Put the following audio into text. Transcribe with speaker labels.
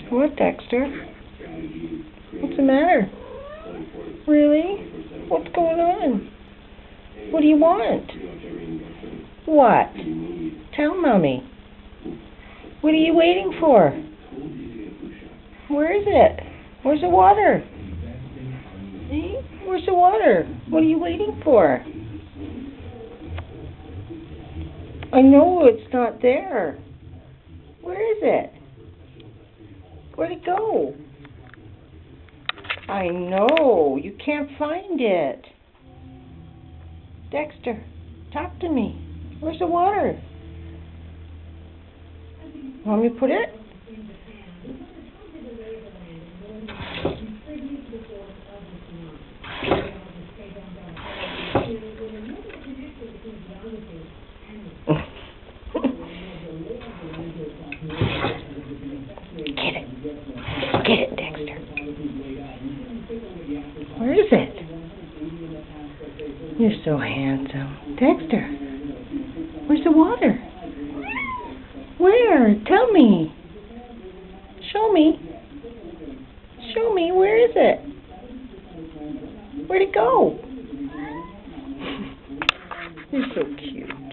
Speaker 1: What, Dexter? What's the matter? Really? What's going on? What do you want? What? Tell Mommy. What are you waiting for? Where is it? Where's the water? Hey, where's the water? What are you waiting for? I know it's not there. Where is it? Where'd it go? I know. You can't find it. Dexter, talk to me. Where's the water? Want me to put it? Get it. Get it, Dexter. Where is it? You're so handsome. Dexter, where's the water? Where? Tell me. Show me. Show me. Where is it? Where'd it go? You're so cute.